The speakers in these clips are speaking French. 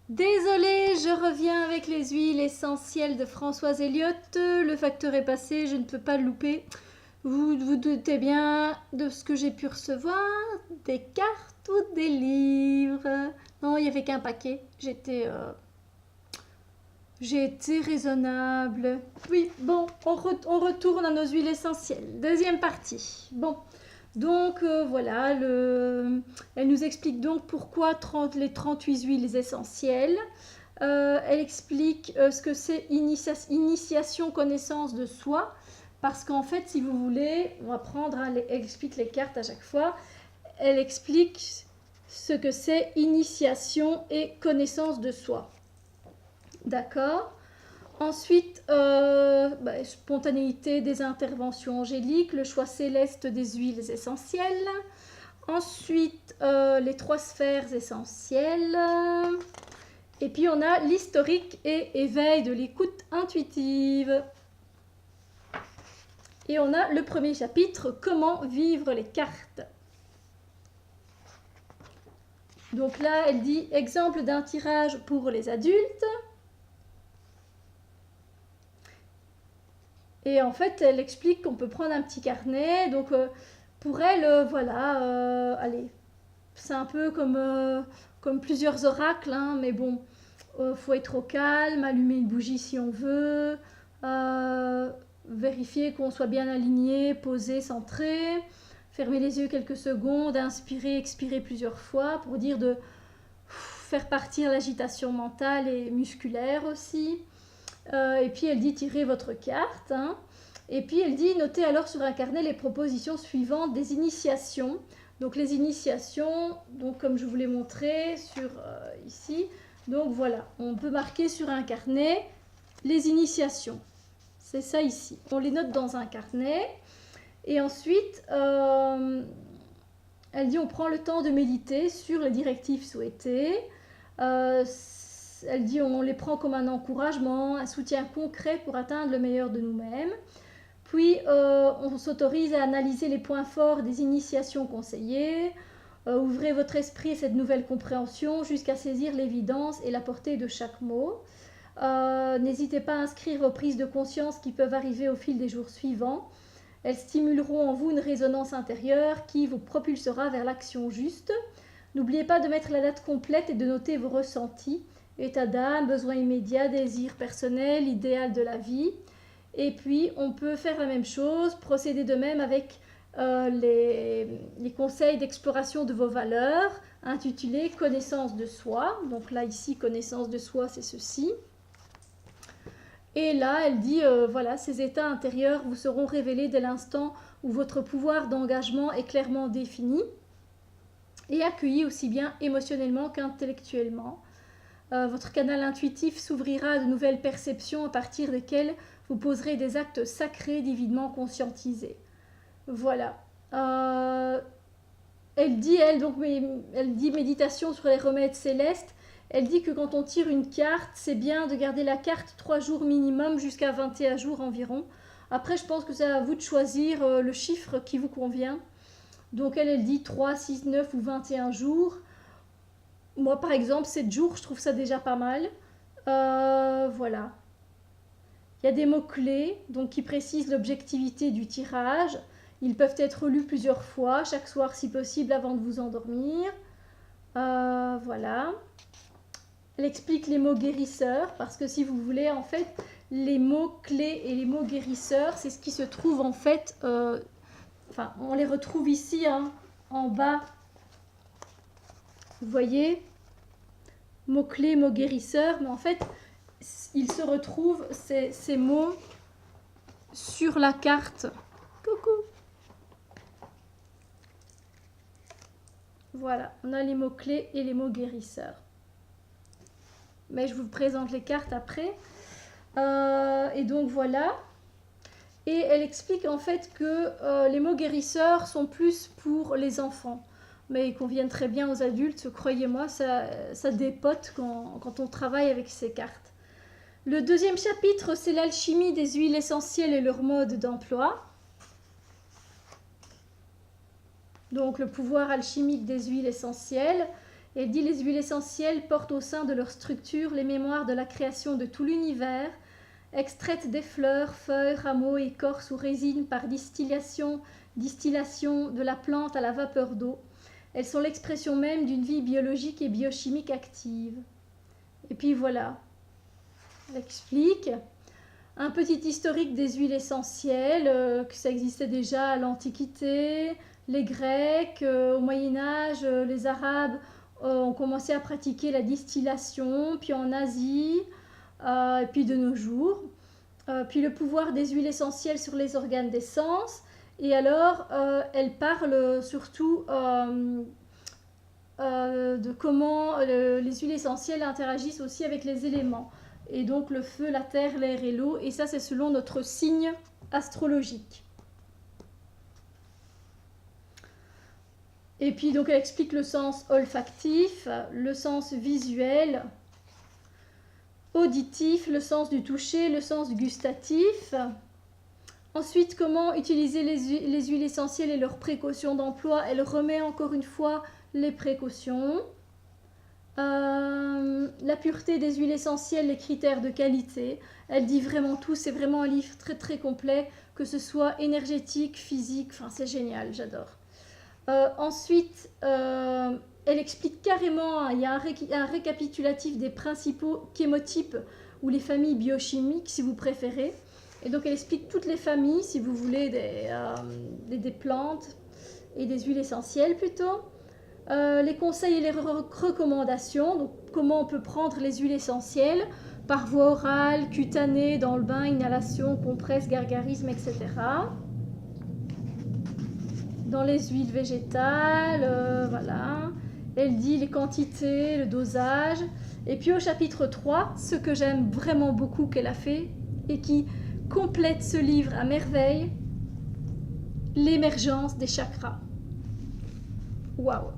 Désolée, je reviens avec les huiles essentielles de Françoise Elliott. Le facteur est passé, je ne peux pas le louper. Vous vous doutez bien de ce que j'ai pu recevoir? Des cartes ou des livres? Non, il n'y avait qu'un paquet. J'ai été raisonnable. Oui, bon, on retourne à nos huiles essentielles. Deuxième partie. Bon, donc voilà, elle nous explique donc pourquoi les 38 huiles essentielles. Elle explique ce que c'est initiation, connaissance de soi. Parce qu'en fait, si vous voulez, on va prendre, elle explique les cartes à chaque fois. Elle explique ce que c'est initiation et connaissance de soi. D'accord. Ensuite, spontanéité des interventions angéliques, le choix céleste des huiles essentielles. Ensuite, les 3 sphères essentielles. Et puis, on a l'historique et éveil de l'écoute intuitive. Et on a le premier chapitre, comment vivre les cartes. Donc là, elle dit exemple d'un tirage pour les adultes. Et en fait, elle explique qu'on peut prendre un petit carnet. Donc, pour elle, voilà, allez, c'est un peu comme plusieurs oracles, hein, mais bon, faut être au calme, allumer une bougie si on veut, vérifier qu'on soit bien aligné, posé, centré, fermer les yeux quelques secondes, inspirer, expirer plusieurs fois pour dire de faire partir l'agitation mentale et musculaire aussi. Et puis elle dit tirez votre carte, hein. Et puis elle dit notez alors sur un carnet les propositions suivantes des initiations. Donc les initiations, donc comme je vous l'ai montré sur ici, donc voilà, on peut marquer sur un carnet les initiations. C'est ça ici. On les note dans un carnet. Et ensuite, elle dit on prend le temps de méditer sur les directives souhaitées. Elle dit on les prend comme un encouragement, un soutien concret pour atteindre le meilleur de nous-mêmes. Puis on s'autorise à analyser les points forts des initiations conseillées. Ouvrez votre esprit à cette nouvelle compréhension jusqu'à saisir l'évidence et la portée de chaque mot. N'hésitez pas à inscrire vos prises de conscience qui peuvent arriver au fil des jours suivants. Elles stimuleront en vous une résonance intérieure qui vous propulsera vers l'action juste. N'oubliez pas de mettre la date complète et de noter vos ressentis. État d'âme, besoin immédiat, désir personnel, idéal de la vie. Et puis, on peut faire la même chose, procéder de même avec les conseils d'exploration de vos valeurs, intitulés Connaissance de soi. Donc là, ici, connaissance de soi, c'est ceci. Et là, elle dit, voilà, ces états intérieurs vous seront révélés dès l'instant où votre pouvoir d'engagement est clairement défini et accueilli aussi bien émotionnellement qu'intellectuellement. Votre canal intuitif s'ouvrira à de nouvelles perceptions à partir desquelles vous poserez des actes sacrés divinement conscientisés. Voilà. Elle dit méditation sur les remèdes célestes. Elle dit que quand on tire une carte, c'est bien de garder la carte 3 jours minimum jusqu'à 21 jours environ. Après, je pense que c'est à vous de choisir le chiffre qui vous convient. Donc elle dit 3, 6, 9 ou 21 jours. Moi, par exemple, 7 jours, je trouve ça déjà pas mal. Voilà. Il y a des mots-clés donc, qui précisent l'objectivité du tirage. Ils peuvent être lus plusieurs fois, chaque soir si possible, avant de vous endormir. Voilà. Elle explique les mots guérisseurs, parce que si vous voulez, en fait, les mots-clés et les mots guérisseurs, c'est ce qui se trouve en fait... on les retrouve ici, hein, en bas. Vous voyez, mots-clés, mots guérisseurs, mais en fait, ils se retrouvent, ces mots, sur la carte. Coucou. Voilà, on a les mots-clés et les mots guérisseurs. Mais je vous présente les cartes après. Et donc voilà. Et elle explique en fait que les mots guérisseurs sont plus pour les enfants. Mais ils conviennent très bien aux adultes, croyez-moi, ça dépote quand on travaille avec ces cartes. Le deuxième chapitre, c'est l'alchimie des huiles essentielles et leur mode d'emploi. Donc le pouvoir alchimique des huiles essentielles. Et elle dit les huiles essentielles portent au sein de leur structure les mémoires de la création de tout l'univers, extraites des fleurs, feuilles, rameaux, écorces ou résines par distillation de la plante à la vapeur d'eau. Elles sont l'expression même d'une vie biologique et biochimique active. Et puis voilà, elle explique un petit historique des huiles essentielles, que ça existait déjà à l'Antiquité, les Grecs, au Moyen-Âge, les Arabes ont commencé à pratiquer la distillation, puis en Asie, et puis de nos jours. Puis le pouvoir des huiles essentielles sur les organes des sens. Et alors, elle parle surtout de comment les huiles essentielles interagissent aussi avec les éléments. Et donc le feu, la terre, l'air et l'eau. Et ça, c'est selon notre signe astrologique. Et puis, donc, elle explique le sens olfactif, le sens visuel, auditif, le sens du toucher, le sens gustatif. Ensuite, comment utiliser les huiles essentielles et leurs précautions d'emploi. Elle remet encore une fois les précautions. La pureté des huiles essentielles, les critères de qualité. Elle dit vraiment tout, c'est vraiment un livre très très complet, que ce soit énergétique, physique, enfin c'est génial, j'adore. Ensuite, elle explique carrément, il y a un récapitulatif des principaux chémotypes ou les familles biochimiques si vous préférez. Et donc elle explique toutes les familles, si vous voulez, des plantes et des huiles essentielles plutôt. Les conseils et les recommandations, donc comment on peut prendre les huiles essentielles par voie orale, cutanée, dans le bain, inhalation, compresse, gargarisme, etc. Dans les huiles végétales, voilà. Elle dit les quantités, le dosage. Et puis au chapitre 3, ce que j'aime vraiment beaucoup qu'elle a fait et qui complète ce livre à merveille, l'émergence des chakras. Waouh!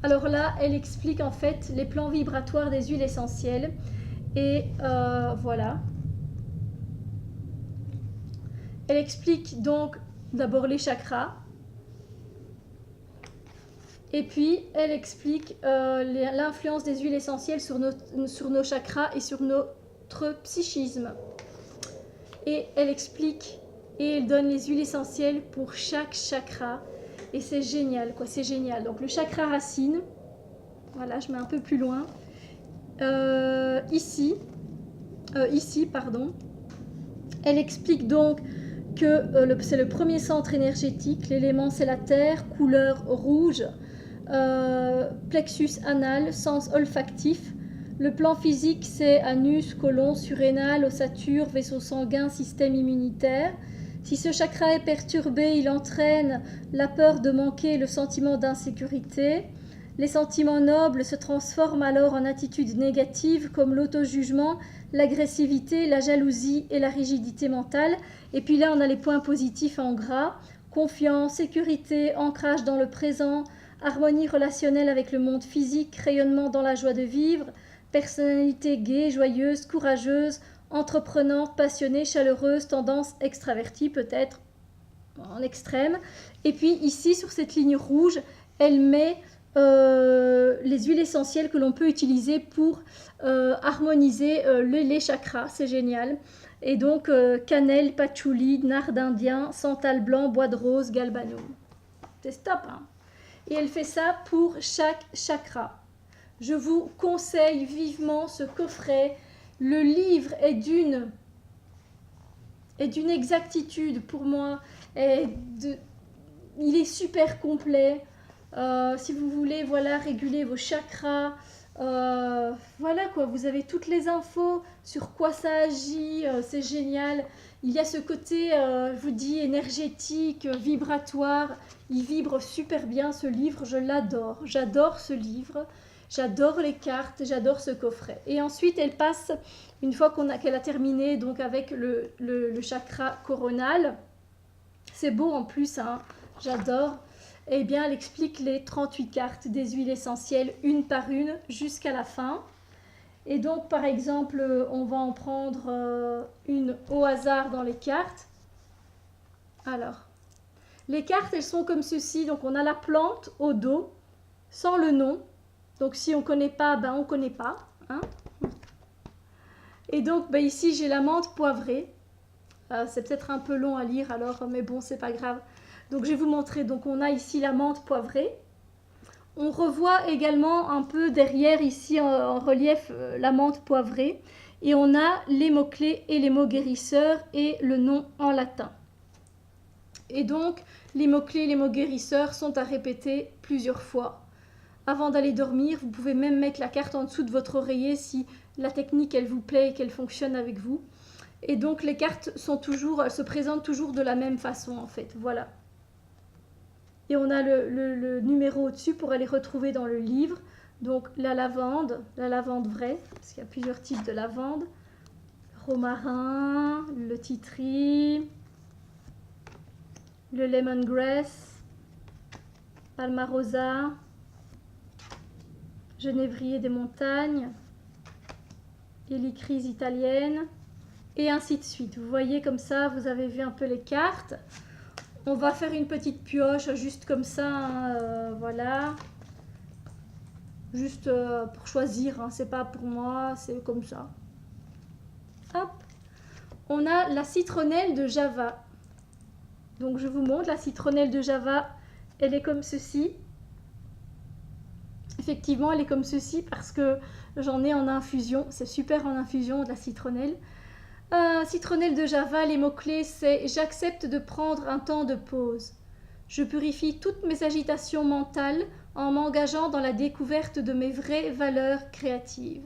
Alors là, elle explique en fait les plans vibratoires des huiles essentielles. Et voilà. Elle explique donc d'abord les chakras. Et puis, elle explique l'influence des huiles essentielles sur nos chakras et sur notre psychisme. Et elle explique et elle donne les huiles essentielles pour chaque chakra. Et c'est génial, quoi, c'est génial. Donc le chakra racine, voilà, je mets un peu plus loin. Ici, pardon. Elle explique donc que c'est le premier centre énergétique. L'élément, c'est la terre, couleur rouge. Plexus anal, sens olfactif. Le plan physique, c'est anus, côlon, surrénal, ossature, vaisseau sanguin, système immunitaire. Si ce chakra est perturbé, il entraîne la peur de manquer, le sentiment d'insécurité. Les sentiments nobles se transforment alors en attitudes négatives comme l'auto-jugement, l'agressivité, la jalousie et la rigidité mentale. Et puis là, on a les points positifs en gras. Confiance, sécurité, ancrage dans le présent, harmonie relationnelle avec le monde physique, rayonnement dans la joie de vivre, personnalité gaie, joyeuse, courageuse, entreprenante, passionnée, chaleureuse, tendance extravertie peut-être en extrême. Et puis ici, sur cette ligne rouge, elle met les huiles essentielles que l'on peut utiliser pour harmoniser les chakras, c'est génial. Et donc cannelle, patchouli, nard d'Indien, santal blanc, bois de rose, galbanum. C'est stop, hein. Et elle fait ça pour chaque chakra. Je vous conseille vivement ce coffret. Le livre est d'une exactitude pour moi. Il est super complet. Si vous voulez, voilà, réguler vos chakras. Voilà quoi, vous avez toutes les infos sur quoi ça agit. C'est génial. Il y a ce côté, je vous dis, énergétique, vibratoire. Il vibre super bien ce livre. Je l'adore. J'adore ce livre. J'adore les cartes, j'adore ce coffret. Et ensuite, elle passe, une fois qu'elle a terminé donc avec le chakra coronal, c'est beau en plus, hein, j'adore, eh bien, elle explique les 38 cartes des huiles essentielles, une par une, jusqu'à la fin. Et donc, par exemple, on va en prendre une au hasard dans les cartes. Alors, les cartes, elles sont comme ceci. Donc, on a la plante au dos, sans le nom. Donc si on ne connaît pas, ben on ne connaît pas. Hein. Et donc ben ici j'ai la menthe poivrée. C'est peut-être un peu long à lire alors, mais bon, c'est pas grave. Donc je vais vous montrer. Donc on a ici la menthe poivrée. On revoit également un peu derrière ici en relief la menthe poivrée. Et on a les mots-clés et les mots guérisseurs et le nom en latin. Et donc les mots-clés et les mots guérisseurs sont à répéter plusieurs fois. Avant d'aller dormir, vous pouvez même mettre la carte en dessous de votre oreiller si la technique elle vous plaît et qu'elle fonctionne avec vous. Et donc les cartes elles se présentent toujours de la même façon en fait. Voilà. Et on a le numéro au-dessus pour aller retrouver dans le livre. Donc la lavande vraie, parce qu'il y a plusieurs types de lavande. Romarin, le titri, le lemongrass, palmarosa, genévrier des montagnes, hélicryse italienne, et ainsi de suite. Vous voyez comme ça, vous avez vu un peu les cartes. On va faire une petite pioche, juste comme ça, hein, voilà. Juste pour choisir, hein, c'est pas pour moi, c'est comme ça. Hop. On a la citronnelle de Java. Donc je vous montre, la citronnelle de Java, elle est comme ceci. Effectivement, elle est comme ceci parce que j'en ai en infusion. C'est super en infusion de la citronnelle. Citronnelle de Java, les mots-clés, c'est « J'accepte de prendre un temps de pause. Je purifie toutes mes agitations mentales en m'engageant dans la découverte de mes vraies valeurs créatrices.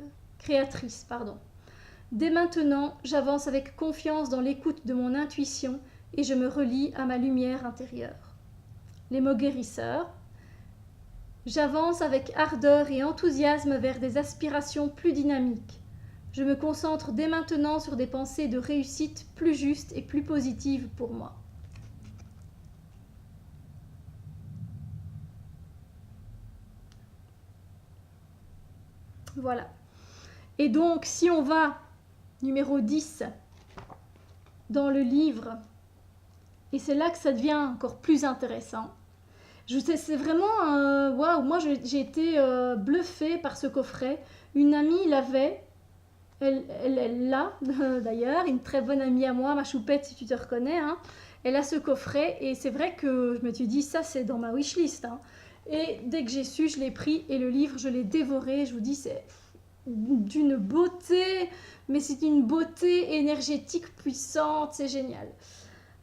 Dès maintenant, j'avance avec confiance dans l'écoute de mon intuition et je me relie à ma lumière intérieure. » Les mots guérisseurs. J'avance avec ardeur et enthousiasme vers des aspirations plus dynamiques. Je me concentre dès maintenant sur des pensées de réussite plus justes et plus positives pour moi. Voilà. Et donc, si on va, numéro 10, dans le livre, et c'est là que ça devient encore plus intéressant. Je sais, c'est vraiment, waouh, moi j'ai été bluffée par ce coffret. Une amie l'avait, elle l'a d'ailleurs, une très bonne amie à moi, ma choupette si tu te reconnais, hein. Elle a ce coffret et c'est vrai que je me suis dit, ça c'est dans ma wishlist, hein. Et dès que j'ai su, je l'ai pris et le livre, je l'ai dévoré. Je vous dis, c'est d'une beauté, mais c'est une beauté énergétique puissante, c'est génial.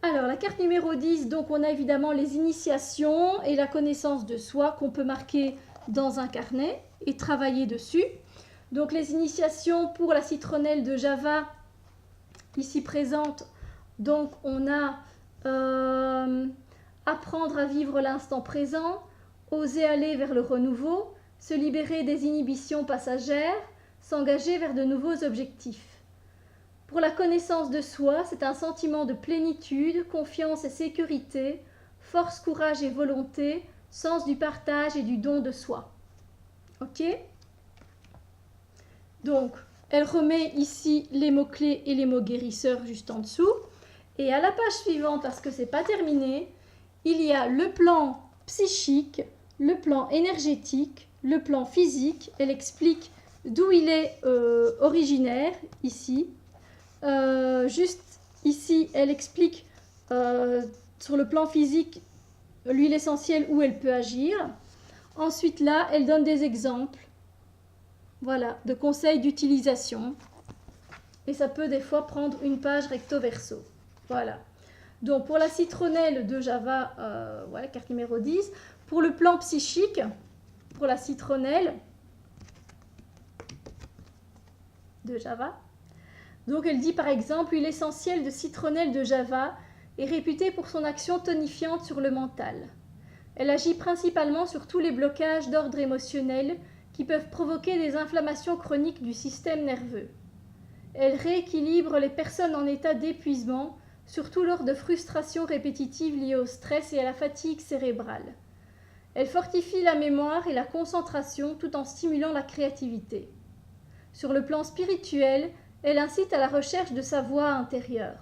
Alors, la carte numéro 10, donc on a évidemment les initiations et la connaissance de soi qu'on peut marquer dans un carnet et travailler dessus. Donc, les initiations pour la citronnelle de Java, ici présente, donc on a apprendre à vivre l'instant présent, oser aller vers le renouveau, se libérer des inhibitions passagères, s'engager vers de nouveaux objectifs. Pour la connaissance de soi, c'est un sentiment de plénitude, confiance et sécurité, force, courage et volonté, sens du partage et du don de soi. Ok ? Donc, elle remet ici les mots-clés et les mots guérisseurs juste en dessous. Et à la page suivante, parce que ce n'est pas terminé, il y a le plan psychique, le plan énergétique, le plan physique. Elle explique d'où il est originaire, ici. Juste ici, elle explique sur le plan physique l'huile essentielle où elle peut agir. Ensuite, là, elle donne des exemples, voilà, de conseils d'utilisation. Et ça peut des fois prendre une page recto verso. Voilà. Donc, pour la citronnelle de Java, voilà, carte numéro 10. Pour le plan psychique, pour la citronnelle de Java, donc elle dit par exemple, l'huile essentielle de citronnelle de Java est réputée pour son action tonifiante sur le mental. Elle agit principalement sur tous les blocages d'ordre émotionnel qui peuvent provoquer des inflammations chroniques du système nerveux. Elle rééquilibre les personnes en état d'épuisement, surtout lors de frustrations répétitives liées au stress et à la fatigue cérébrale. Elle fortifie la mémoire et la concentration tout en stimulant la créativité. Sur le plan spirituel, elle incite à la recherche de sa voix intérieure.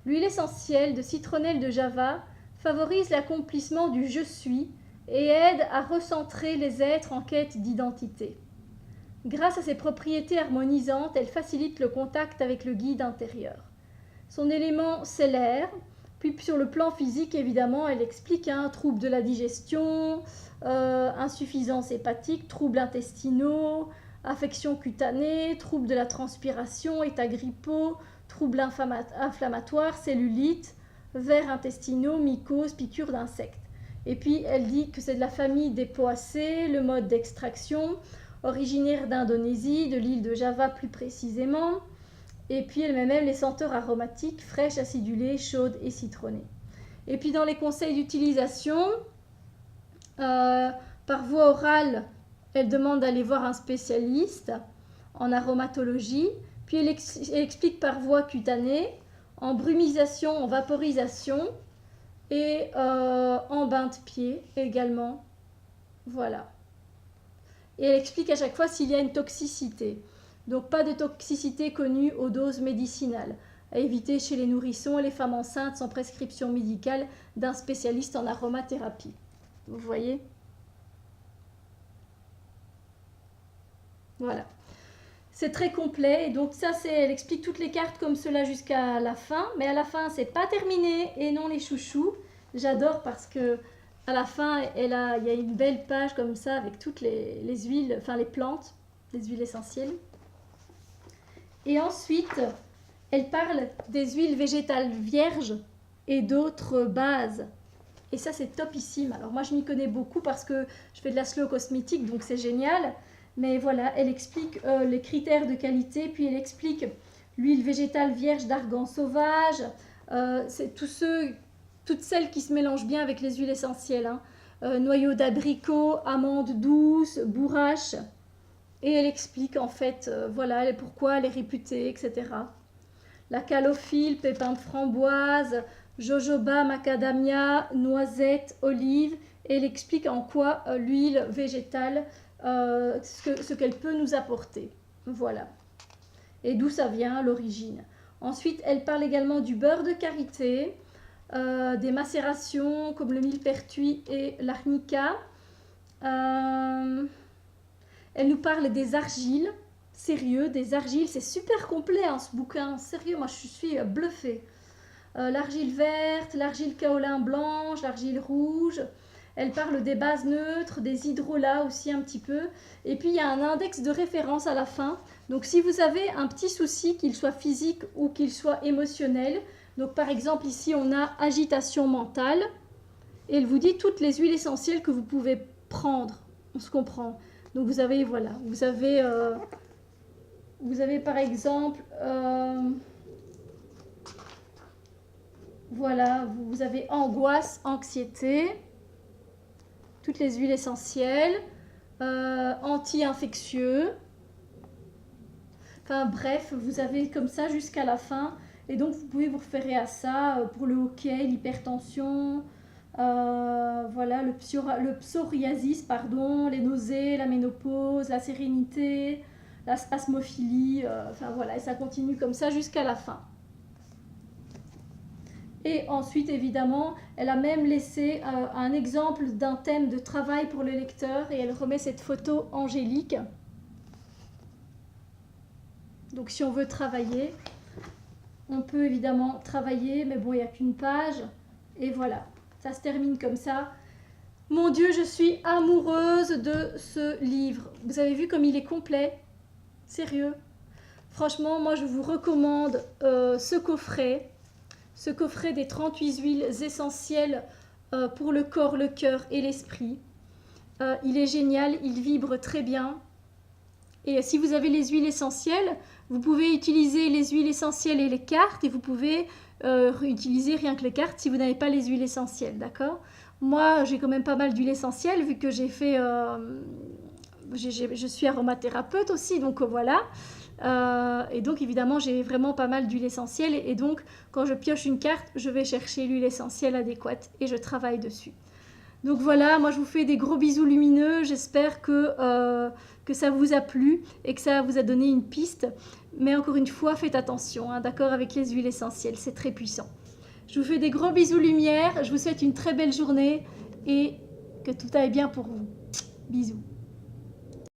L'huile essentielle de citronnelle de Java favorise l'accomplissement du « je suis » et aide à recentrer les êtres en quête d'identité. Grâce à ses propriétés harmonisantes, elle facilite le contact avec le guide intérieur. Son élément, c'est l'air. Puis sur le plan physique, évidemment, elle explique troubles de la digestion, insuffisance hépatique, troubles intestinaux, affections cutanées, troubles de la transpiration, état grippaux, troubles inflammatoires, cellulite, vers intestinaux, mycoses, piqûres d'insectes. Et puis elle dit que c'est de la famille des poacées, le mode d'extraction, originaire d'Indonésie, de l'île de Java plus précisément. Et puis elle met même les senteurs aromatiques, fraîches, acidulées, chaudes et citronnées. Et puis dans les conseils d'utilisation, par voie orale, elle demande d'aller voir un spécialiste en aromatologie. Puis elle explique par voie cutanée, en brumisation, en vaporisation et en bain de pied également. Voilà. Et elle explique à chaque fois s'il y a une toxicité. Donc pas de toxicité connue aux doses médicinales. À éviter chez les nourrissons et les femmes enceintes sans prescription médicale d'un spécialiste en aromathérapie. Vous voyez ? Voilà. C'est très complet. Et donc ça, elle explique toutes les cartes comme cela jusqu'à la fin. Mais à la fin, c'est pas terminé. Et non les chouchous. J'adore parce que à la fin, il y a une belle page comme ça avec toutes les huiles, enfin les plantes, les huiles essentielles. Et ensuite, elle parle des huiles végétales vierges et d'autres bases. Et ça, c'est topissime. Alors moi, je m'y connais beaucoup parce que je fais de la slow cosmétique, donc c'est génial. Mais voilà, elle explique les critères de qualité, puis elle explique l'huile végétale vierge d'argan sauvage. C'est toutes celles qui se mélangent bien avec les huiles essentielles. Noyaux d'abricot, amandes douces, bourrache. Et elle explique en fait, voilà, pourquoi elle est réputée, etc. La calophylle, pépins de framboise, jojoba, macadamia, noisette, olive. Et elle explique en quoi l'huile végétale, ce qu'elle peut nous apporter. Voilà. Et d'où ça vient, l'origine. Ensuite, elle parle également du beurre de karité, des macérations comme le millepertuis et l'arnica. Elle nous parle des argiles, sérieux, des argiles, c'est super complet ce bouquin, sérieux, moi je suis bluffée. L'argile verte, l'argile kaolin blanche, l'argile rouge. Elle parle des bases neutres, des hydrolats aussi un petit peu. Et puis il y a un index de référence à la fin. Donc si vous avez un petit souci, qu'il soit physique ou qu'il soit émotionnel, donc par exemple ici on a agitation mentale, et elle vous dit toutes les huiles essentielles que vous pouvez prendre, on se comprend. Donc vous avez, voilà, vous avez par exemple, voilà, vous avez angoisse, anxiété, toutes les huiles essentielles, anti-infectieux. Enfin bref, vous avez comme ça jusqu'à la fin. Et donc vous pouvez vous référer à ça pour le hockey, l'hypertension, voilà, le psoriasis, pardon, les nausées, la ménopause, la sérénité, la spasmophilie, enfin voilà, et ça continue comme ça jusqu'à la fin. Et ensuite, évidemment, elle a même laissé un exemple d'un thème de travail pour le lecteur et elle remet cette photo angélique. Donc si on veut travailler, on peut évidemment travailler, mais bon, il n'y a qu'une page. Et voilà, ça se termine comme ça. Mon Dieu, je suis amoureuse de ce livre. Vous avez vu comme il est complet? Sérieux? Franchement, moi, je vous recommande ce coffret des 38 huiles essentielles pour le corps, le cœur et l'esprit. Il est génial, il vibre très bien. Et si vous avez les huiles essentielles, vous pouvez utiliser les huiles essentielles et les cartes et vous pouvez utiliser rien que les cartes si vous n'avez pas les huiles essentielles, d'accord? Moi, j'ai quand même pas mal d'huiles essentielles vu que j'ai fait... je suis aromathérapeute aussi, donc voilà. Et donc évidemment, j'ai vraiment pas mal d'huiles essentielles et donc quand je pioche une carte, je vais chercher l'huile essentielle adéquate et je travaille dessus. Donc voilà, moi je vous fais des gros bisous lumineux, j'espère que ça vous a plu et que ça vous a donné une piste. Mais encore une fois, faites attention, d'accord, avec les huiles essentielles, c'est très puissant. Je vous fais des gros bisous lumière, je vous souhaite une très belle journée et que tout aille bien pour vous. Bisous.